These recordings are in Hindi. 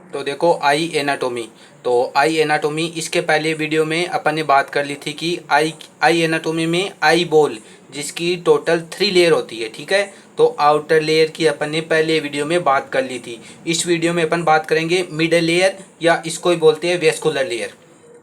तो देखो आई एनाटोमी, तो आई एनाटोमी इसके पहले वीडियो में अपन ने बात कर ली थी कि आई एनाटोमी में आई बॉल जिसकी टोटल 3 लेयर होती है, ठीक है। तो आउटर लेयर की अपन ने पहले वीडियो में बात कर ली थी। इस वीडियो में अपन बात करेंगे मिडल लेयर, या इसको ही बोलते हैं वेस्कुलर लेयर।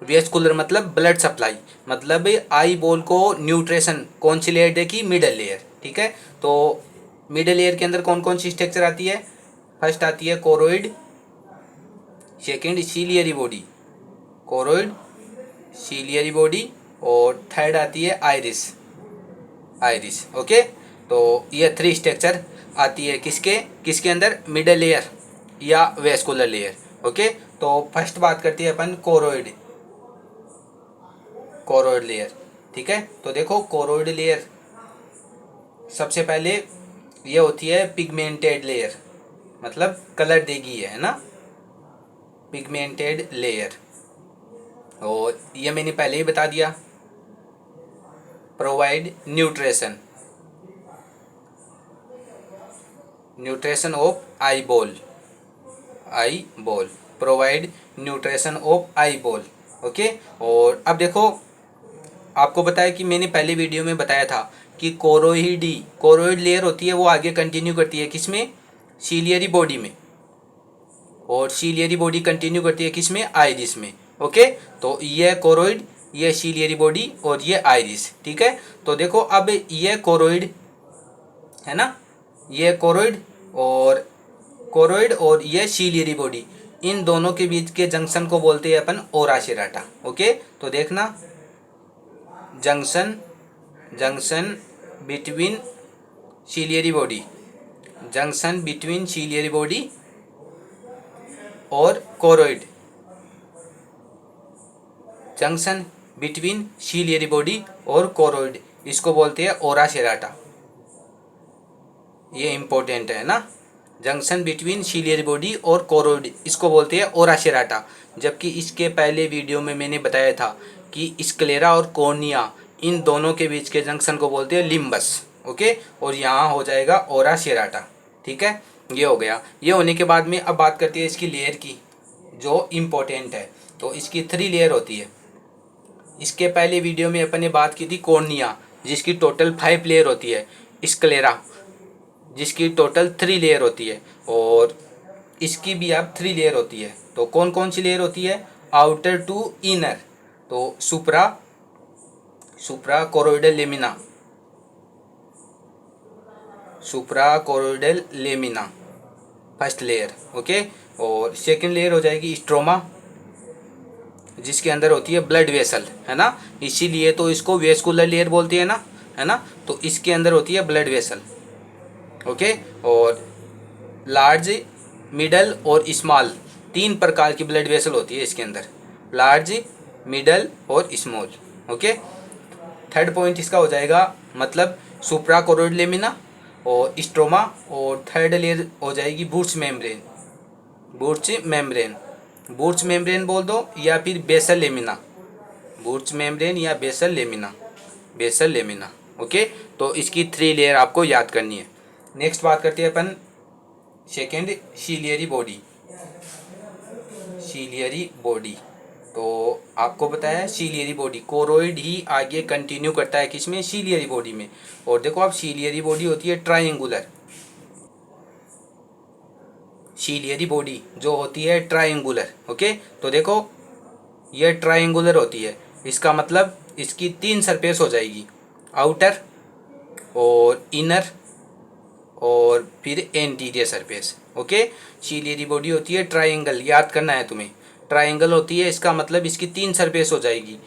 वेस्कुलर मतलब ब्लड सप्लाई, मतलब आई बॉल को न्यूट्रिशन कौन सी लेयर देगी, मिडल लेयर, ठीक है। तो मिडल लेयर के अंदर कौन कौन सी स्ट्रक्चर आती है, फर्स्ट आती है choroid, second ciliary body, choroid ciliary body, और थर्ड आती है आइरिस, आइरिस, ओके। तो ये 3 स्ट्रक्चर आती है किसके किसके अंदर, मिडल लेयर या वेस्कुलर लेयर, ओके। तो फर्स्ट बात करते हैं अपन कोरोइड, कोरोइड लेयर, ठीक है। तो देखो कोरोइड लेयर सबसे पहले ये होती है पिगमेंटेड लेयर, मतलब कलर देगी है ना, पिगमेंटेड लेयर। और ये मैंने पहले ही बता दिया, provide nutrition, nutrition of eye ball, eye ball, provide nutrition of eye ball, okay. और अब देखो आपको बताया कि मैंने पहले वीडियो में बताया था कि कोरोइड लेयर होती है, वो आगे कंटिन्यू करती है किसमें, सीलियरी बॉडी में, और सीलियरी बॉडी कंटिन्यू करती है किसमें, आइरिस में, ओके। तो ये कोरोइड, ये सीलियरी बॉडी, और ये आइरिस, ठीक है। तो देखो अब ये कोरोइड है ना, ये कोरोइड और ये सीलियरी बॉडी, इन दोनों के बीच के जंक्शन को बोलते हैं अपन ओरा सेराटा, ओके। तो देखना, junction between ciliary body, junction between ciliary body और choroid, junction between ciliary body और कोरोइड, इसको बोलते हैं ओरा सेराटा। ये इम्पोर्टेंट है ना, जंक्शन बिटवीन सीलियरी बॉडी और कोरोइड, इसको बोलते हैं ओरा सेराटा। जबकि इसके पहले वीडियो में मैंने बताया था कि स्क्लेरा और कॉर्निया, इन दोनों के बीच के जंक्शन को बोलते हैं लिम्बस, ओके। और यहाँ हो जाएगा ओरा सेराटा, ठीक है। ये हो गया। ये होने के बाद में अब बात करती है इसकी लेयर की, जो इम्पोर्टेंट है। तो इसकी 3 लेयर होती है। इसके पहले वीडियो में अपन ने बात की थी कॉर्निया, जिसकी टोटल 5 लेयर होती है, स्क्लेरा जिसकी टोटल 3 लेयर होती है, और इसकी भी अब 3 लेयर होती है। तो कौन कौन सी लेयर होती है, आउटर टू इनर, तो supra choroidal lamina, supra choroidal lamina first layer, okay. और सेकंड लेयर हो जाएगी स्ट्रोमा, जिसके अंदर होती है ब्लड वेसल, है ना, इसीलिए तो इसको वेस्कुलर लेयर बोलते हैं ना, है ना। तो इसके अंदर होती है ब्लड वेसल, ओके। और लार्ज, मिडल और स्मॉल, 3 प्रकार की ब्लड वेसल होती है इसके अंदर, लार्ज, मिडल और स्मॉल, ओके। थर्ड पॉइंट इसका हो जाएगा मतलब सुप्रा कोरोइड लेमिना और स्ट्रोमा, और थर्ड लेयर हो जाएगी बूट्स मेम्ब्रेन, बूट्स मेम्ब्रेन बोल दो, या फिर बेसल लेमिना, बूट्स मेम्ब्रेन या बेसल लेमिना, ओके। तो इसकी 3 लेयर आपको याद करनी है। नेक्स्ट बात करते हैं अपन सेकेंड, सीलियरी बॉडी। तो आपको बताया है सीलियरी बॉडी, कोरोइड ही आगे कंटिन्यू करता है किसमें, सीलियरी बॉडी में। और देखो अब सीलियरी बॉडी होती है ट्रायंगुलर, सीलियरी बॉडी जो होती है ट्रायंगुलर, ओके। तो देखो ये ट्रायंगुलर होती है, इसका मतलब इसकी 3 सरफेस हो जाएगी, आउटर और इनर और फिर anterior surface, okay. Ciliary body होती है ट्रायंगल, याद करना है तुम्हें, ट्रायंगल होती है, इसका मतलब इसकी 3 सरफेस हो जाएगी,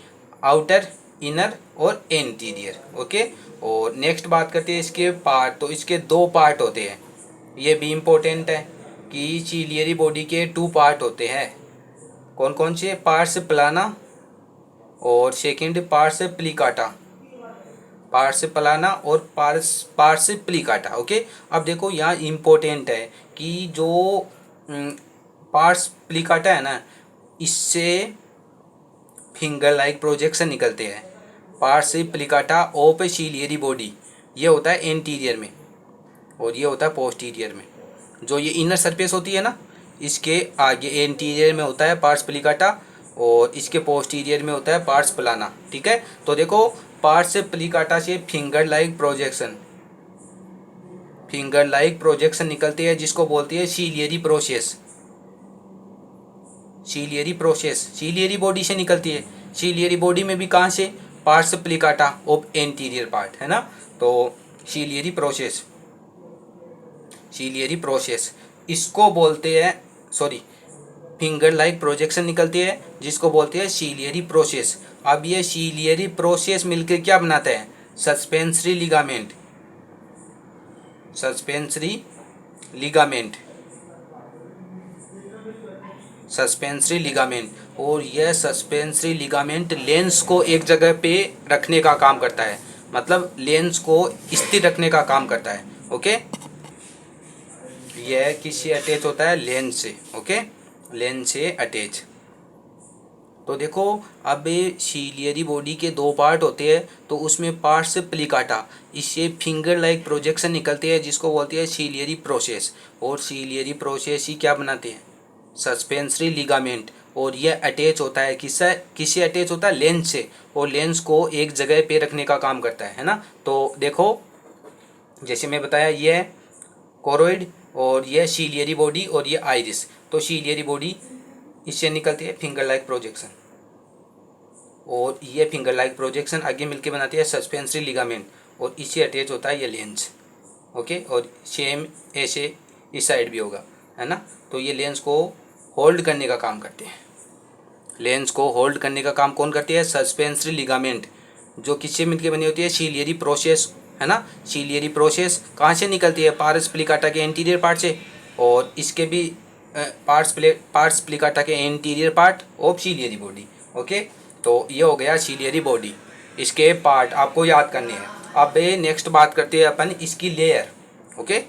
आउटर, इनर और एंटीरियर, ओके। और नेक्स्ट बात करते हैं इसके पार्ट। तो इसके 2 पार्ट होते हैं, ये भी इम्पोर्टेंट है कि सीलियरी बॉडी के 2 पार्ट होते हैं। कौन कौन से, पार्ट्स प्लाना और सेकेंड पार्ट्स प्लिकाटा, पार्ट्स प्लाना और पार्ट्स प्लिकाटा, ओके। अब देखो यहाँ इम्पोर्टेंट है कि जो पार्ट्स प्लिकाटा है ना, इससे फिंगर लाइक प्रोजेक्शन निकलते हैं। पार्ट्स प्लिकाटा ऑफ सीलियरी बॉडी, ये होता है एंटीरियर में और ये होता है पोस्टीरियर में। जो ये इनर सरफेस होती है ना, इसके आगे एंटीरियर में होता है पार्स प्लिकाटा और इसके पोस्टीरियर में होता है पार्स प्लाना। ठीक है, तो देखो पार्स प्लिकाटा से फिंगर लाइक प्रोजेक्शन निकलती है जिसको बोलती है सीलियरी प्रोसेस। सीलियरी बॉडी से निकलती है। सीलियरी बॉडी में भी कहाँ से? पार्स प्लिकाटा ऑफ एंटीरियर पार्ट, है ना। तो सीलियरी प्रोसेस इसको बोलते हैं, सॉरी, फिंगर लाइक प्रोजेक्शन निकलती है जिसको बोलते हैं सीलियरी प्रोसेस। अब ये सीलियरी प्रोसेस मिलकर क्या बनाता है? सस्पेंसरी लिगामेंट और यह सस्पेंसरी लिगामेंट लेंस को एक जगह पे रखने का काम करता है, मतलब लेंस को स्थिर रखने का काम करता है। ओके, यह किससे अटैच होता है? लेंस से। ओके, लेंस से अटैच। तो देखो अब सीलियरी बॉडी के दो पार्ट होते हैं, तो उसमें पार्ट्स प्लिकाटा, इससे फिंगर लाइक प्रोजेक्शन निकलते हैं जिसको बोलते हैं सीलियरी प्रोसेस। और सीलियरी प्रोसेस ही क्या बनाते हैं? Suspensory ligament. और यह अटैच होता है किससे अटैच होता है? लेंस से, और लेंस को एक जगह पे रखने का काम करता है ना। तो देखो जैसे मैं बताया, ये है कोरोइड और यह सीलियरी बॉडी और ये आइरिस। तो सीलियरी बॉडी इससे निकलती है फिंगर लाइक प्रोजेक्शन, और ये फिंगर लाइक प्रोजेक्शन आगे मिलके बनाती है सस्पेंसरी लिगामेंट, और इससे अटैच होता है ये लेंस। ओके, और सेम ऐसे इस साइड भी होगा, है ना। तो ये लेंस को होल्ड करने का काम करते हैं। लेंस को होल्ड करने का काम कौन करती है? सस्पेंसरी लिगामेंट, जो किससे मिलके बनी होती है? सीलियरी प्रोसेस, है ना। सीलियरी प्रोसेस कहाँ से निकलती है? पार्स प्लिकाटा के एंटीरियर पार्ट से, और इसके भी पार्स प्लिकाटा के anterior part of ciliary body. Okay, तो ये हो गया सीलियरी बॉडी, इसके पार्ट आपको याद करने हैं। अब नेक्स्ट बात करते हैं अपन इसकी लेयर। ओके,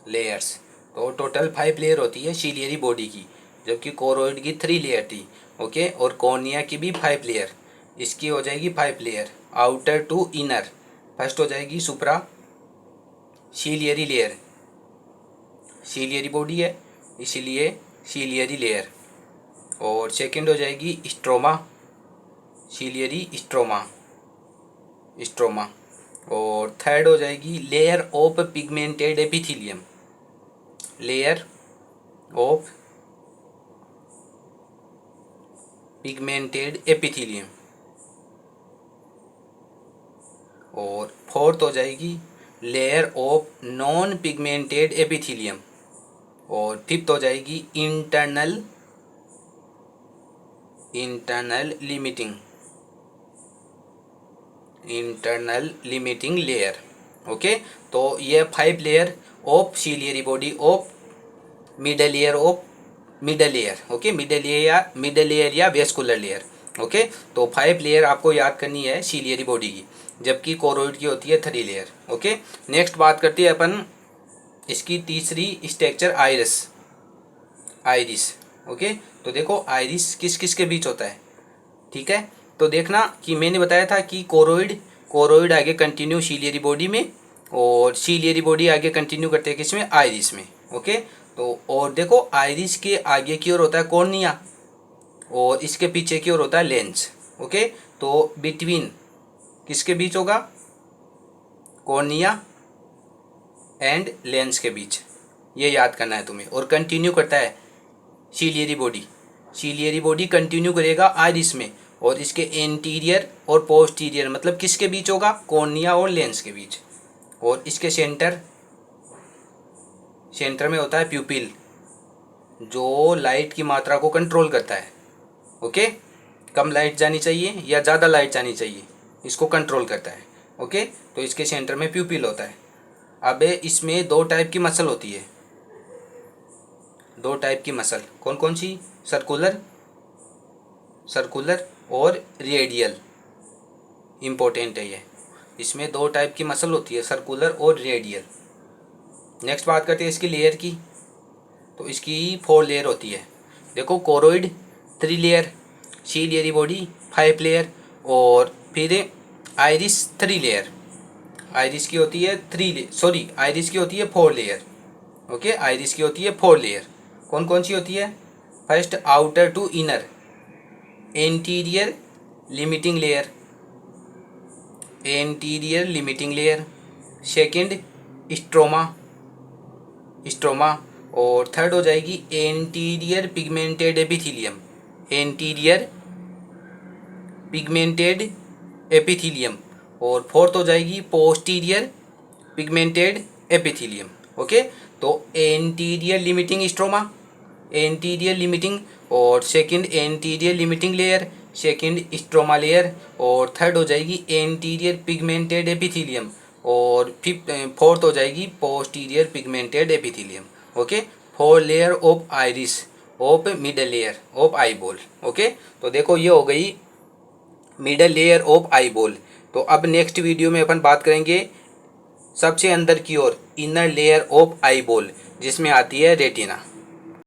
लेयर्स, तो टोटल 5 लेयर होती है सीलियरी बॉडी की, जबकि कोरोइड की 3 लेयर थी। ओके, और कॉर्निया की भी 5 लेयर, इसकी हो जाएगी 5 layer, outer to inner. First हो जाएगी supra ciliary layer, ciliary body है इसलिए सीलियरी लेयर। और सेकंड हो जाएगी स्ट्रोमा, सीलियरी स्ट्रोमा। और थर्ड हो जाएगी layer of pigmented epithelium, layer of pigmented epithelium. और फोर्थ हो जाएगी layer of non pigmented epithelium. और फिफ्थ हो जाएगी इंटरनल लिमिटिंग लेयर। ओके, तो ये 5 layer of ciliary body of middle layer okay, middle layer या वेस्कुलर लेयर। ओके, तो 5 लेयर आपको याद करनी है सीलियरी बॉडी की, जबकि कोरोइड की होती है 3 लेयर। ओके, नेक्स्ट बात करते हैं अपन इसकी तीसरी स्ट्रक्चर आइरिस। ओके, तो देखो आइरिस किस किस के बीच होता है? ठीक है, तो देखना कि मैंने बताया था कि कोरोइड आगे कंटिन्यू सीलियरी बॉडी में, और सीलियरी बॉडी आगे कंटिन्यू करते हैं किसमें? आइरिस में। ओके, तो और देखो आइरिस के आगे की ओर होता है कॉर्निया, और इसके पीछे की ओर होता है लेंस। ओके, तो बिटवीन किसके बीच होगा? कॉर्निया एंड लेंस के बीच, ये याद करना है तुम्हें। और कंटिन्यू करता है सीलियरी बॉडी कंटिन्यू करेगा आइरिस में, और इसके एंटीरियर और पोस्टीरियर मतलब किसके बीच होगा? कॉर्निया और लेंस के बीच। और इसके सेंटर में होता है प्यूपिल, जो लाइट की मात्रा को कंट्रोल करता है। ओके, कम लाइट जानी चाहिए या ज़्यादा लाइट जानी चाहिए, इसको कंट्रोल करता है। ओके, तो इसके सेंटर में प्यूपिल होता है। अब इसमें 2 टाइप की मसल होती है, 2 टाइप की मसल। कौन कौन सी? सर्कुलर और रेडियल, इम्पोर्टेंट है ये। इसमें 2 टाइप की मसल होती है, सर्कुलर और रेडियल। नेक्स्ट बात करते हैं इसकी लेयर की, तो इसकी 4 लेयर होती है। देखो choroid 3 layer, ciliary body 5 layer, और फिर आइरिस 3 लेयर। आइरिस की होती है आइरिस की होती है 4 लेयर। ओके, आइरिस की होती है 4 लेयर। कौन कौन सी होती है? First outer to inner anterior limiting layer, anterior limiting layer. Second stroma, stroma. और थर्ड हो जाएगी anterior pigmented epithelium, anterior pigmented epithelium. और फोर्थ हो जाएगी पोस्टीरियर पिगमेंटेड एपिथीलियम। ओके, तो anterior limiting stroma, anterior limiting, और second anterior limiting layer, second stroma layer, और थर्ड हो जाएगी एंटीरियर पिगमेंटेड एपिथीलियम, और फिफ्थ फोर्थ हो जाएगी posterior pigmented epithelium. Okay, 4 layer of iris of middle layer of eye ball. Okay, तो देखो ये हो गई middle layer of eye ball. तो अब नेक्स्ट वीडियो में अपन बात करेंगे सबसे अंदर की ओर inner layer of eyeball, जिसमें आती है रेटिना।